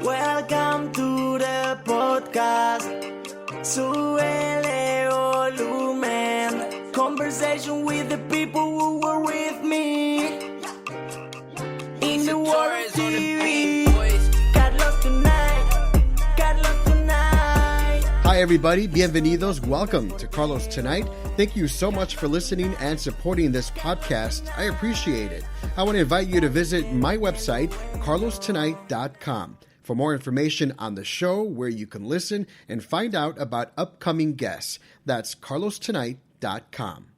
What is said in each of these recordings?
Welcome to the podcast. Súbele volumen. Conversation with the people who were with me. In the world TV. Carlos tonight. Carlos tonight. Hi everybody, bienvenidos. Welcome to Carlos Tonight. Thank you so much for listening and supporting this podcast. I appreciate it. I want to invite you to visit my website, carlostonight.com, for more information on the show, where you can listen and find out about upcoming guests. That's carlostonight.com.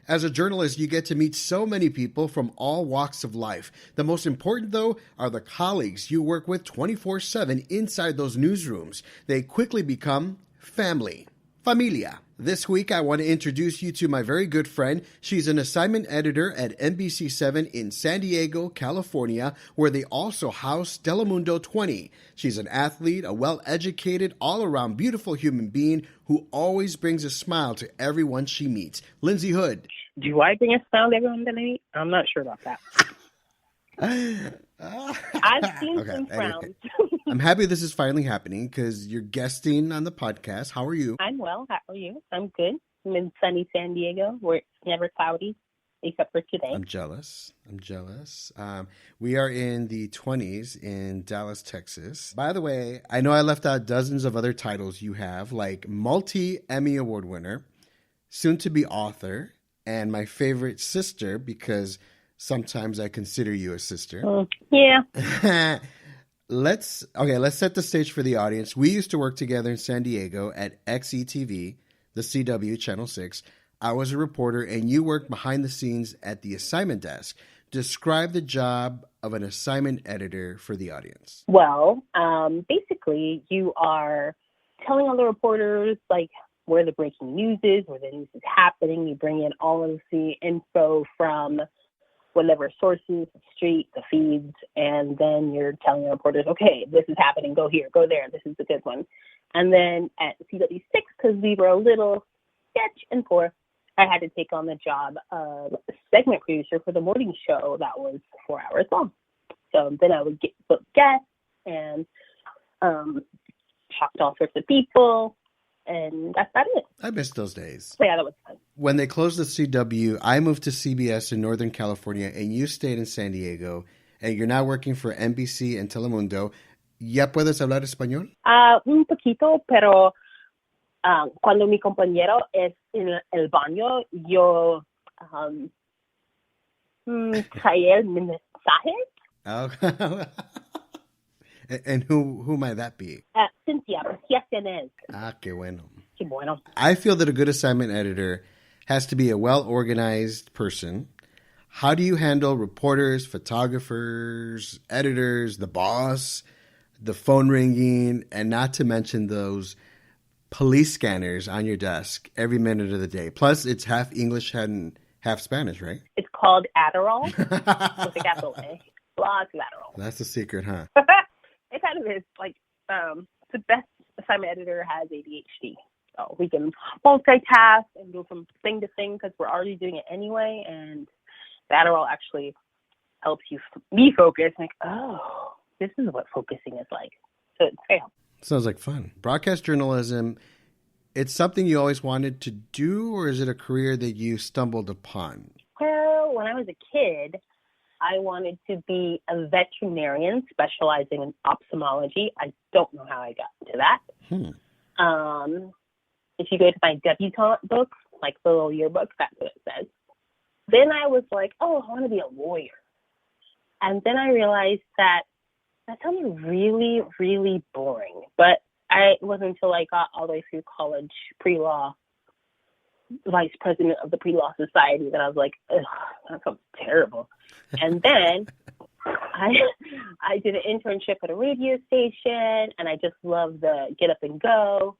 As a journalist, you get to meet so many people from all walks of life. The most important, though, are the colleagues you work with 24/7 inside those newsrooms. They quickly become family. Familia. This week, I want to introduce you to my very good friend. She's an assignment editor at NBC7 in San Diego, California, where they also house Telemundo 20. She's an athlete, a well-educated, all-around beautiful human being who always brings a smile to everyone she meets. Lindsay Hood. Do I bring a smile to everyone that I meet? I'm not sure about that. I've seen some frowns. I'm happy this is finally happening because you're guesting on the podcast. How are you? I'm well. How are you? I'm good. I'm in sunny San Diego where it's never cloudy except for today. I'm jealous. We are in the 20s in Dallas, Texas. By the way, I know I left out dozens of other titles you have, like multi-EMMY Award winner, soon-to-be author, and my favorite sister, because sometimes I consider you a sister. Yeah. Let's set the stage for the audience. We used to work together in San Diego at XETV, the CW Channel 6. I was a reporter, and you worked behind the scenes at the assignment desk. Describe the job of an assignment editor for the audience. Well, basically, you are telling all the reporters, like, where the breaking news is, where the news is happening. You bring in all of the info from whatever sources, the street, the feeds, and then you're telling the reporters, okay, this is happening, go here, go there, this is the good one. And then at CW6, because we were a little sketch and poor, I had to take on the job of segment producer for the morning show that was 4 hours long. So then I would book guests and talk to all sorts of people, and that's about it. I miss those days. So yeah, that was fun. When they closed the CW, I moved to CBS in Northern California, and you stayed in San Diego, and you're now working for NBC and Telemundo. ¿Ya puedes hablar español? Un poquito, pero cuando mi compañero es en el baño, yo trae el mensaje. Oh. And who might that be? Cynthia, yes, it is. Qué bueno. Qué bueno. I feel that a good assignment editor has to be a well-organized person. How do you handle reporters, photographers, editors, the boss, the phone ringing, and not to mention those police scanners on your desk every minute of the day? Plus, it's half English and half Spanish, right? It's called Adderall with a capital A. Lots of Adderall. That's the secret, huh? It kind of is. Like, the best assignment editor has ADHD. So we can multitask and go from thing to thing because we're already doing it anyway. And the Adderall actually helps me focus. Like, oh, this is what focusing is like. So it's fair. Sounds like fun. Broadcast journalism, it's something you always wanted to do, or is it a career that you stumbled upon? Well, when I was a kid, I wanted to be a veterinarian specializing in ophthalmology. I don't know how I got to that. If you go to my debutante book, like the little yearbook, that's what it says. Then I was like, oh, I want to be a lawyer. And then I realized that sounded really, really boring. But it wasn't until I got all the way through college, pre-law, vice president of the Pre-Law Society, that I was like, ugh, that sounds terrible. And then I did an internship at a radio station, and I just loved the get up and go.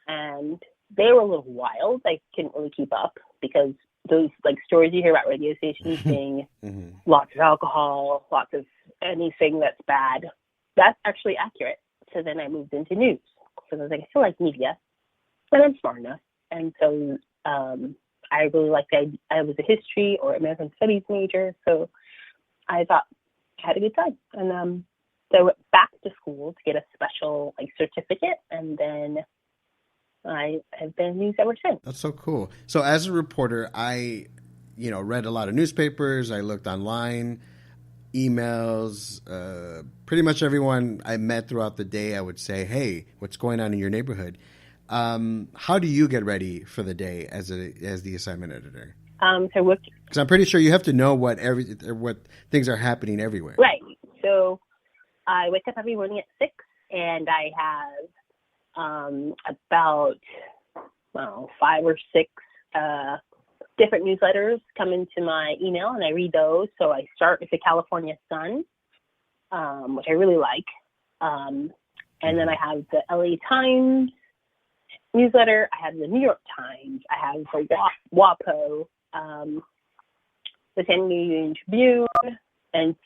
And they were a little wild. I couldn't really keep up because those like stories you hear about radio stations being lots of alcohol, lots of anything that's bad, that's actually accurate. So then I moved into news because I was like, I feel like media, but I'm smart enough. And so I really liked it. I was a history or American studies major, so I thought I had a good time. And so I went back to school school to get a special certificate, and then I have been in news ever since. That's so cool. So as a reporter, I, read a lot of newspapers. I looked online, emails, pretty much everyone I met throughout the day, I would say, hey, what's going on in your neighborhood? How do you get ready for the day as the assignment editor? Because I'm pretty sure you have to know what things are happening everywhere. Right. So I wake up every morning at 6, and I have about 5 or 6 different newsletters come into my email, and I read those. So I start with the California Sun, which I really like. And then I have the LA Times newsletter. I have the New York Times. I have the WAPO, the San Diego Union Tribune. And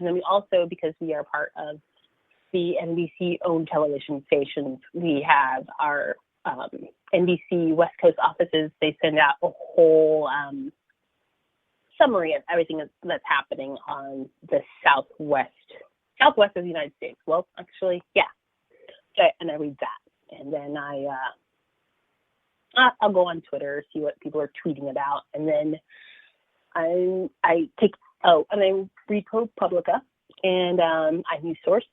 then we also, because we are part of the NBC-owned television stations, we have our NBC West Coast offices. They send out a whole summary of everything that's happening on the southwest of the United States. Well, actually, yeah. And I read that. And then I'll go on Twitter, see what people are tweeting about. And then I read ProPublica and iNews Source.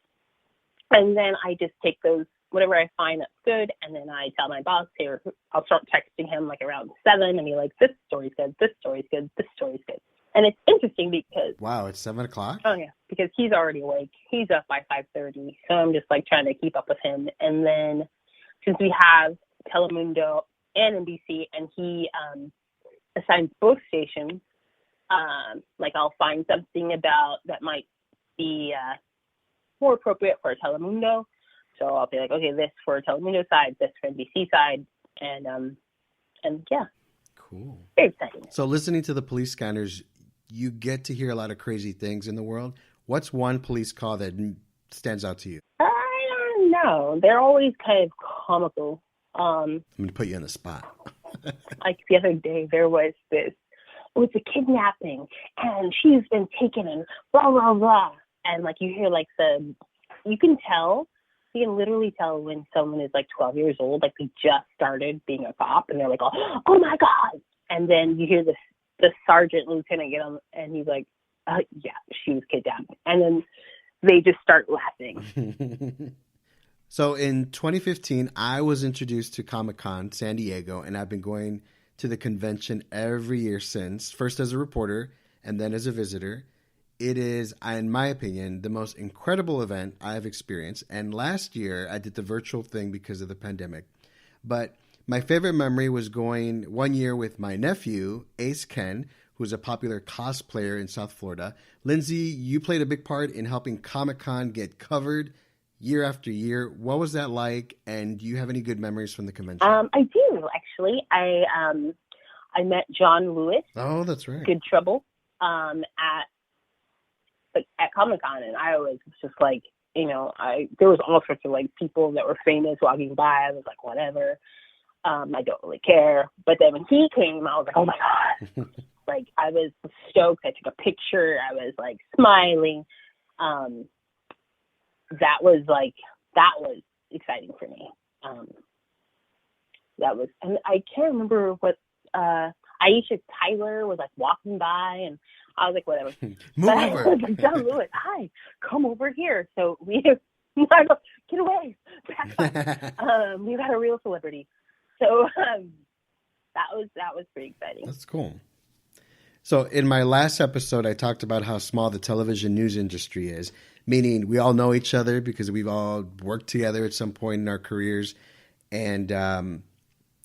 And then I just take those, whatever I find that's good, and then I tell my boss, hey, I'll start texting him around 7, and be like, this story's good, this story's good, this story's good. And it's interesting because... Wow, it's 7 o'clock? Oh, yeah, because he's already awake. He's up by 5:30, so I'm just trying to keep up with him. And then since we have Telemundo and NBC, and he assigns both stations, I'll find something about that might be more appropriate for Telemundo. So I'll be like, okay, this for Telemundo side, this for NBC side, and yeah. Cool. Very exciting. So listening to the police scanners, you get to hear a lot of crazy things in the world. What's one police call that stands out to you? I don't know. They're always kind of comical. I'm going to put you on the spot. The other day, there was this, it was a kidnapping, and she's been taken, and blah, blah, blah. And you hear you can literally tell when someone is 12 years old, they just started being a cop, and they're like, oh my God. And then you hear the sergeant lieutenant get on, and he's like, yeah, she was kidnapped. And then they just start laughing. So in 2015, I was introduced to Comic-Con San Diego, and I've been going to the convention every year since, first as a reporter and then as a visitor. It is, in my opinion, the most incredible event I've experienced. And last year, I did the virtual thing because of the pandemic. But my favorite memory was going one year with my nephew, Ace Ken, who's a popular cosplayer in South Florida. Lindsay, you played a big part in helping Comic-Con get covered year after year. What was that like? And do you have any good memories from the convention? I do, actually. I met John Lewis. Oh, that's right. Good Trouble at Comic-Con, and I was just there was all sorts of people that were famous walking by. I was like, whatever. I don't really care. But then when he came, I was like, oh my God. I was stoked. I took a picture. I was smiling. That was exciting for me. And I can't remember what, Aisha Tyler was walking by, and I was like, whatever. Move over. John Lewis, hi, come over here. So get away. Back up. We got a real celebrity. So that was pretty exciting. That's cool. So in my last episode, I talked about how small the television news industry is, meaning we all know each other because we've all worked together at some point in our careers. And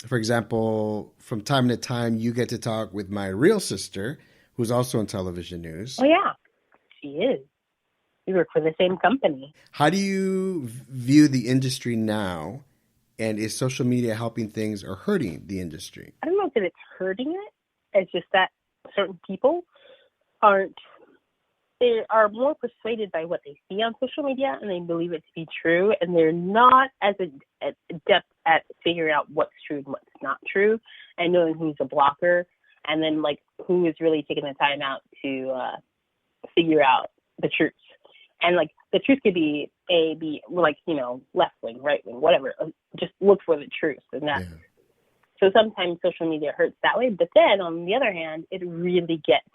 for example, from time to time, you get to talk with my real sister, who's also in television news. Oh, yeah, she is. We work for the same company. How do you view the industry now? And is social media helping things or hurting the industry? I don't know that it's hurting it. It's just that certain people they are more persuaded by what they see on social media, and they believe it to be true, and they're not as adept at figuring out what's true and what's not true, and knowing who's a blocker, and then who is really taking the time out to figure out the truth. And like the truth could be A, B, like, you know, left wing, right wing, whatever. Just look for the truth. And that. Yeah. So sometimes social media hurts that way. But then on the other hand, it really gets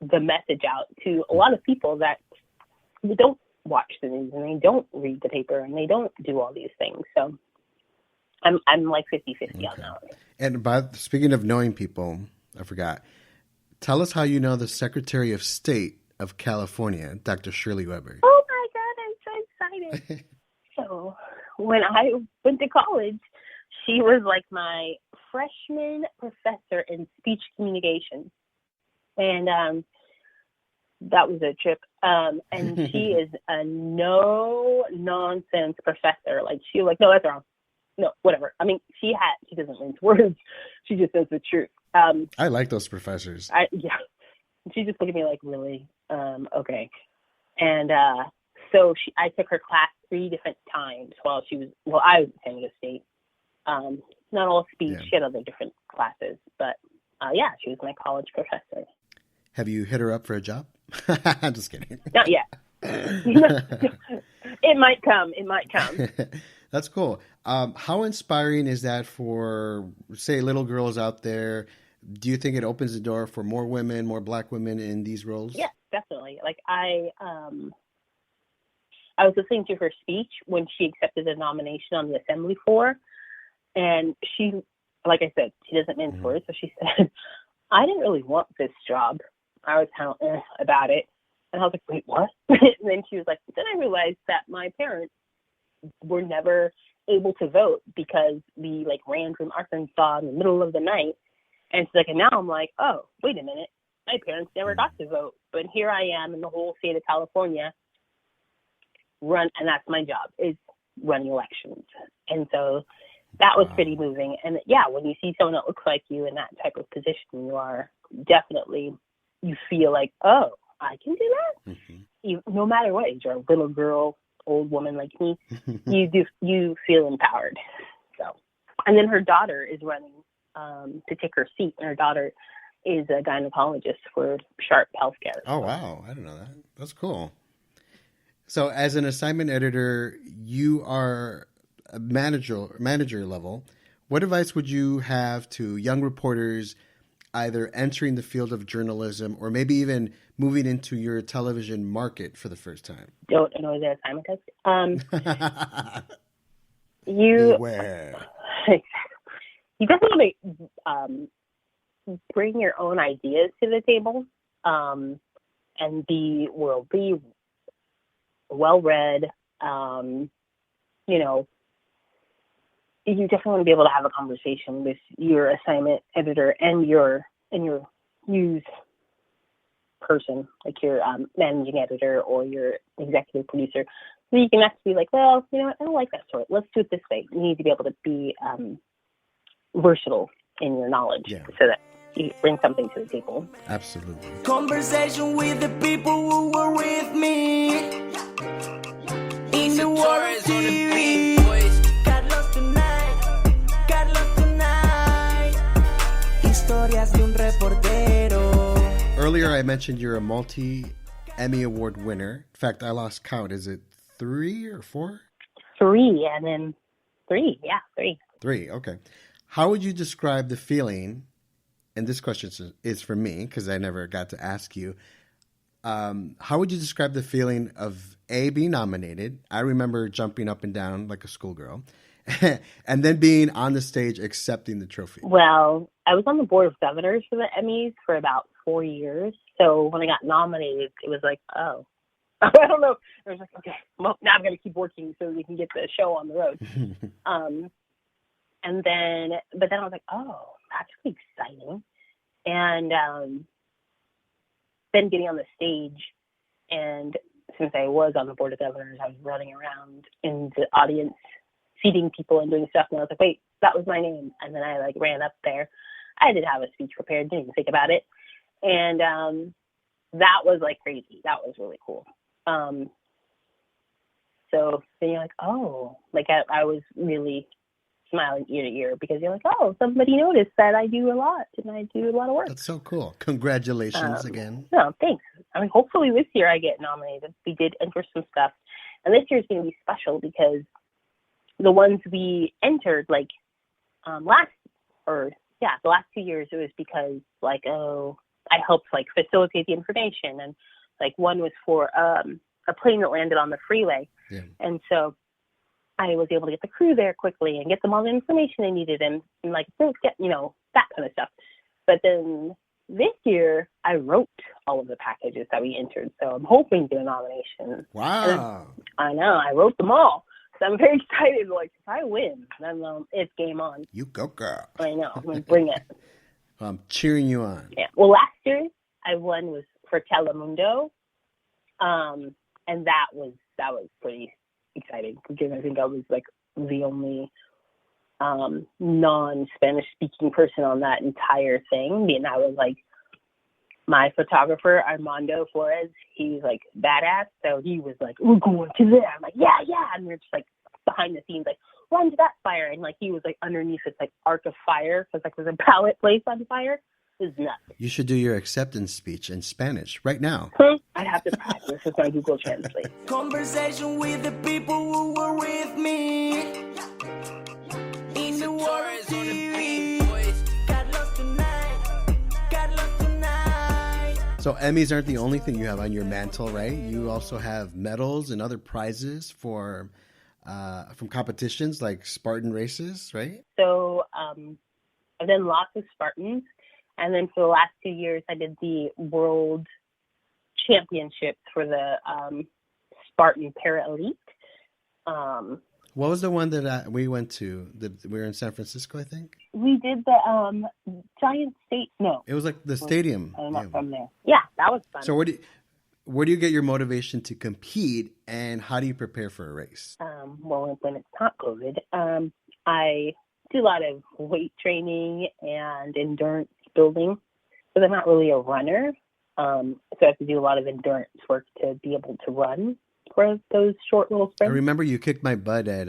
the message out to a lot of people that don't watch the news and they don't read the paper and they don't do all these things. So I'm like 50-50 on that one. And speaking of knowing people, I forgot. Tell us how you know the Secretary of State of California, Dr. Shirley Weber. Oh my God, I'm so excited. So when I went to college, she was like my freshman professor in speech communication. And that was a trip. And she is a no nonsense professor. Like she was like, no, that's wrong. No, whatever. I mean, she doesn't mince words. She just says the truth. I like those professors. Yeah. She just looked at me like, really? Okay. And so I took her class 3 different times while I was at San Diego State. Not all speech. Yeah. She had other different classes. But yeah, she was my college professor. Have you hit her up for a job? I'm just kidding. Not yet. It might come. It might come. That's cool. How inspiring is that for, say, little girls out there? Do you think it opens the door for more women, more Black women in these roles? Yes, definitely. Like I was listening to her speech when she accepted the nomination on the assembly floor, and she, like I said, she doesn't mince words. So she said, "I didn't really want this job. I was kind of about it." And I was like, "Wait, what?" And then she was like, "Then I realized that my parents were never able to vote because we like ran from Arkansas in the middle of the night." And she's like, and now I'm like, oh, wait a minute. My parents never got to vote, but here I am in the whole state of California and that's my job, is running elections. And so that was pretty moving. And yeah, when you see someone that looks like you in that type of position, you feel like, oh, I can do that. Mm-hmm. No matter what age, you're a little girl, old woman like me, you feel empowered. So, and then her daughter is running to take her seat, and her daughter is a gynecologist for Sharp Healthcare. Oh, wow. I didn't know that. That's cool. So as an assignment editor, you are a manager level. What advice would you have to young reporters either entering the field of journalism or maybe even moving into your television market for the first time? Don't annoy the assignment test. Beware. You definitely bring your own ideas to the table and be well-read. You definitely want to be able to have a conversation with your assignment editor and your news person, like your managing editor or your executive producer. So you can actually be like, well, you know what, I don't like that story. Let's do it this way. You need to be able to be versatile in your knowledge so that you bring something to the table. Absolutely. Conversation with the people who were with me in the world TV. Got lost tonight. Historias de un reportero. Earlier I mentioned you're a multi-EMMY Award winner. In fact, I lost count. Is it 3 or 4? 3, and then 3. Yeah, 3. 3, okay. How would you describe the feeling, and this question is for me because I never got to ask you, how would you describe the feeling of being nominated? I remember jumping up and down like a schoolgirl, and then being on the stage accepting the trophy. Well, I was on the board of governors for the Emmys for about 4 years, so when I got nominated, it was like, oh. I don't know. I was like, okay, well, now I'm going to keep working so we can get the show on the road. But then I was like, oh, that's really exciting. And then getting on the stage, and since I was on the board of governors, I was running around in the audience, feeding people and doing stuff. And I was like, wait, that was my name. And then I ran up there. I did have a speech prepared, didn't even think about it. And that was crazy. That was really cool. So then you're like, oh, I was really smiling ear to ear because you're like, oh, somebody noticed that I do a lot and I do a lot of work. That's so cool. Congratulations again. No, thanks. I mean, hopefully this year I get nominated. We did enter some stuff. And this year's going to be special because the ones we entered, like, the last 2 years, it was because, like, I helped, like, facilitate the information. And, like, one was for a plane that landed on the freeway. Yeah. And so I was able to get the crew there quickly and get them all the information they needed and like, get, that kind of stuff. But then this year, I wrote all of the packages that we entered. So I'm hoping to get a nomination. Wow. I know. I wrote them all. So I'm very excited. Like, if I win, then it's game on. You go, girl. I know. I'm going to bring it. I'm cheering you on. Yeah. Well, last year, I won was for Telemundo. And that was pretty exciting because I think I was like the only non-Spanish speaking person on that entire thing. And I was like, my photographer, Armando Flores, he's like badass. So he was like, we're going to there. I'm like, yeah. And we're just like behind the scenes, like, run to that fire. And like, he was like underneath this like arc of fire because like there's a pallet placed on fire. It was nuts. You should do your acceptance speech in Spanish right now. I have to practice with my Google Translate. Conversation with the people who were with me. In the world TV. Got lost tonight. So Emmys aren't the only thing you have on your mantle, right? You also have medals and other prizes from competitions like Spartan races, right? So I've done lots of Spartans. And then for the last 2 years, I did the World Championships for the Spartan Para Elite. What was the one that we went to? We were in San Francisco, I think? We did the Giant State. No. It was like the stadium. I'm not from there. Yeah, that was fun. So where do you get your motivation to compete, and how do you prepare for a race? Well, when it's not COVID, I do a lot of weight training and endurance building, because I'm not really a runner, so I have to do a lot of endurance work to be able to run for those short little sprints. I remember you kicked my butt at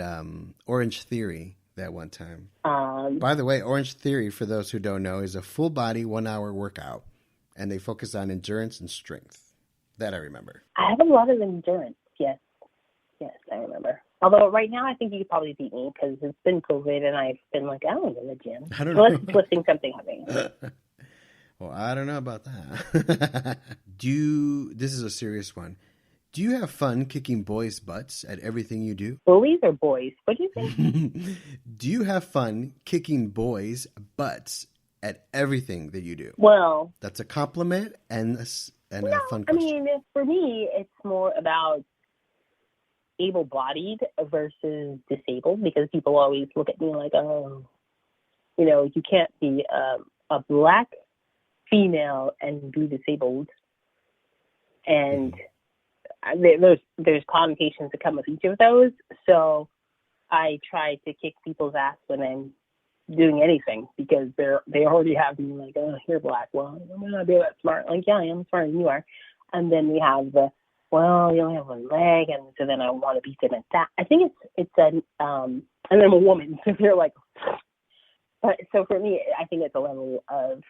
Orange Theory that one time. By the way, Orange Theory, for those who don't know, is a full body 1 hour workout, and they focus on endurance and strength. That I remember. I have a lot of endurance. Yes, I remember. Although right now I think you could probably beat me because it's been COVID and I've been like, I don't go to the gym. I don't know. Unless lifting something heavy. Well, I don't know about that. This is a serious one. Do you have fun kicking boys' butts at everything you do? Bullies or boys? What do you think? Do you have fun kicking boys' butts at everything that you do? Well, that's a compliment and a fun question. I mean, for me, it's more about able-bodied versus disabled, because people always look at me like, oh, you can't be a black female and be disabled. And there's connotations that come with each of those. So I try to kick people's ass when I'm doing anything, because they already have me like, oh, you're black. Well, I'm not be that smart. Like, yeah, I am smarter than you are. And then we have well, you only have one leg, and so then I want to beat them at that. I think it's and then I'm a woman, so they're like, but so for me, I think it's a level of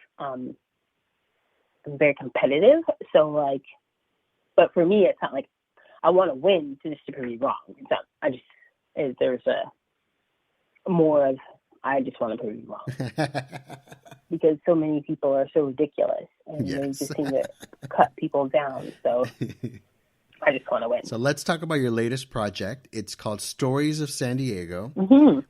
very competitive. So like, but for me, it's not like I want to win just to prove you wrong. It's not. There's a more of I just want to prove you wrong, because so many people are so ridiculous and they just seem to cut people down. So. I just want to win. So let's talk about your latest project. It's called Stories of San Diego,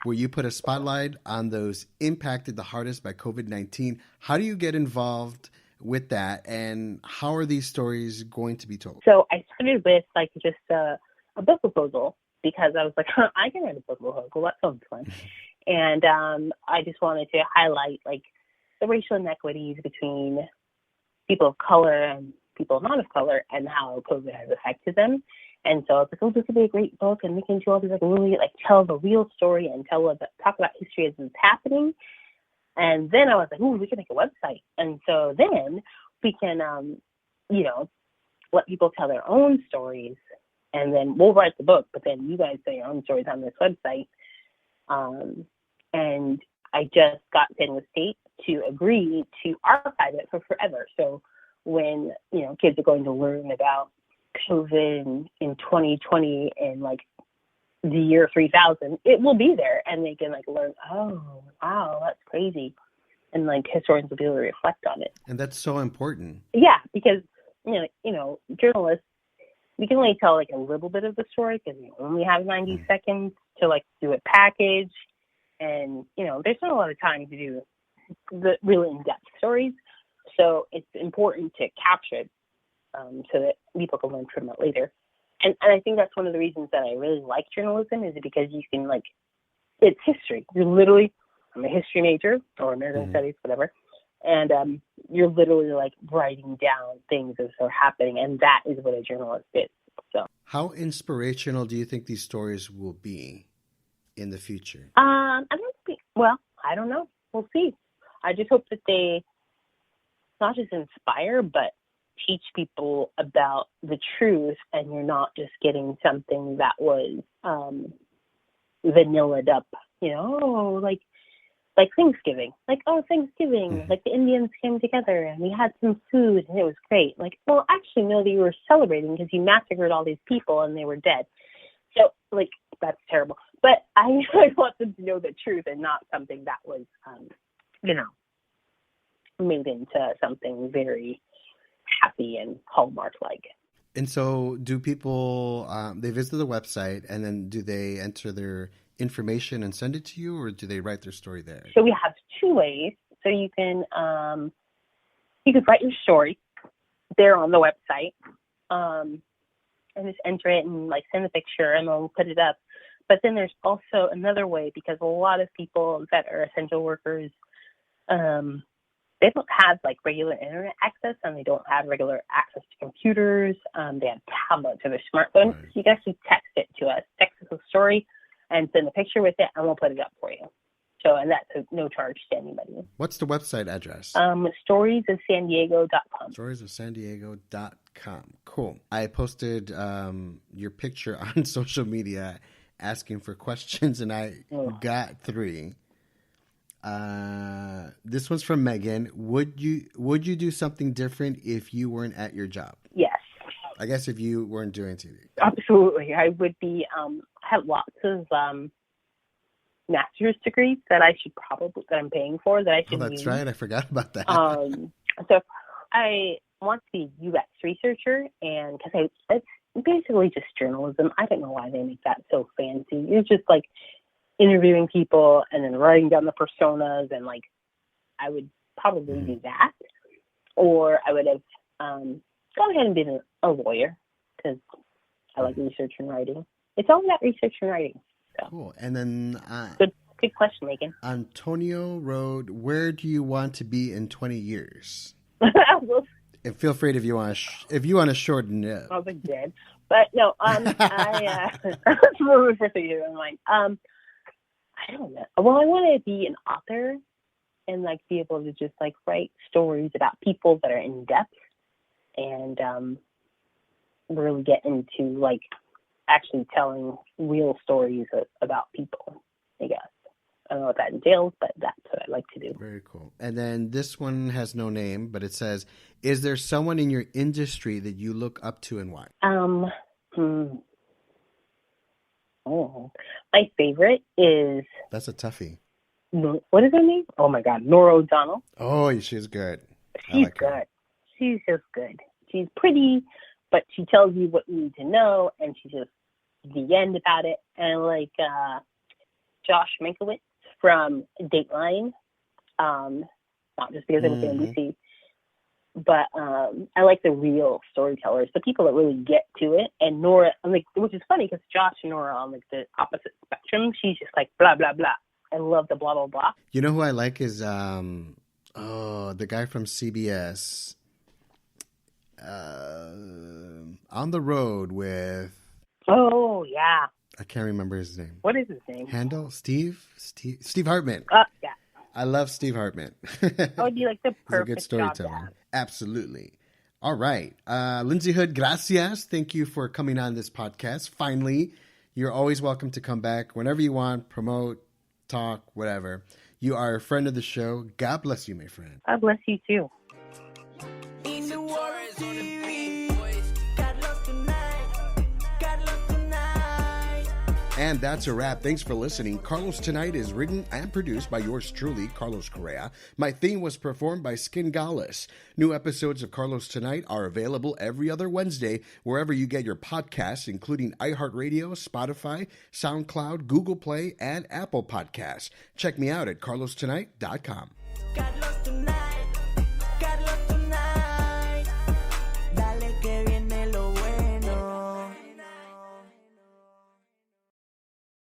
where you put a spotlight on those impacted the hardest by COVID-19. How do you get involved with that, and how are these stories going to be told? So I started with like just a book proposal, because I was like, I can write a book proposal. That sounds fun. And I just wanted to highlight like the racial inequities between people of color and people not of color, and how COVID has affected them. And so I was like, oh, this would be a great book, and we can do all these like really like tell the real story and talk about history as it's happening. And then I was like, oh, we can make a website. And so then we can, let people tell their own stories, and then we'll write the book, but then you guys say your own stories on this website. And And I just got San Diego State to agree to archive it for forever. So when, kids are going to learn about COVID in 2020 and like the year 3000, it will be there and they can like learn, oh, wow, that's crazy. And like historians will be able to reflect on it. And that's so important. Yeah, because, journalists, we can only tell like a little bit of the story because we only have 90 seconds to like do a package. And, there's not a lot of time to do the really in-depth stories. So it's important to capture it so that people can learn from it later. And I think that's one of the reasons that I really like journalism is because you can it's history. You're literally, I'm a history major or American studies, whatever. And you're literally like writing down things as they're happening. And that is what a journalist is. So how inspirational do you think these stories will be in the future? I don't know. We'll see. I just hope that they not just inspire, but teach people about the truth, and you're not just getting something that was vanillaed up, like Thanksgiving. Thanksgiving, like the Indians came together and we had some food and it was great. Like, well, actually, no, that you were celebrating because you massacred all these people and they were dead. So, that's terrible. But I want them to know the truth and not something that was, made into something very happy and Hallmark-like. And so do people, they visit the website and then do they enter their information and send it to you, or do they write their story there? So we have two ways. So you can write your story there on the website and just enter it and send a picture and we'll put it up. But then there's also another way, because a lot of people that are essential workers, they don't have regular internet access and they don't have regular access to computers. They have tablets or their smartphones. Right. So you can actually text it to us, text us a story and send a picture with it and we'll put it up for you. So, and that's no charge to anybody. What's the website address? Storiesofsandiego.com. Storiesofsandiego.com. Cool. I posted your picture on social media asking for questions and I got 3. This one's from Megan. Would you do something different if you weren't at your job? Yes. I guess if you weren't doing TV. Absolutely. I would be, have lots of master's degrees that I'm paying for that I should that's use. right. I forgot about that. So I want to be a UX researcher, and because it's basically just journalism. I don't know why they make that so fancy. It's just interviewing people and then writing down the personas, and I would probably do that, or I would have gone ahead and been a lawyer because I like research and writing. It's all about research and writing. So. Cool. And then good question, Megan. Antonio Road, where do you want to be in 20 years? And feel free if you want to shorten it. I was dead, but no. That's what the first thing you I'm like. I don't know. Well, I want to be an author and be able to just write stories about people that are in depth and really get into actually telling real stories about people, I guess. I don't know what that entails, but that's what I like to do. Very cool. And then this one has no name, but it says, is there someone in your industry that you look up to and why? My favorite is... That's a toughie. What is her name? Oh, my God. Nora O'Donnell. Oh, she's good. She's good. She's just good. She's pretty, but she tells you what you need to know, and she's just the end about it. And Josh Mankiewicz from Dateline, not just because it was NBC, but I like the real storytellers, the people that really get to it. And Nora, which is funny because Josh and Nora are on the opposite spectrum. She's just blah blah blah. I love the blah blah blah. You know who I like is the guy from CBS. On the Road with... Oh, yeah. I can't remember his name. What is his name? Handel? Steve Hartman. Yeah. I love Steve Hartman. Oh, do you like the perfect He's a good storyteller. Absolutely. All right. Lindsay Hood, gracias. Thank you for coming on this podcast. Finally, you're always welcome to come back whenever you want, promote, talk, whatever. You are a friend of the show. God bless you, my friend. God bless you too. In the world TV, God love tonight, God love tonight. And that's a wrap. Thanks for listening. Carlos Tonight is written and produced by yours truly, Carlos Correa. My theme was performed by Skin Gallus. New episodes of Carlos Tonight are available every other Wednesday wherever you get your podcasts, including iHeartRadio, Spotify, Soundcloud, Google Play, and Apple Podcasts. Check me out at carlostonight.com. God love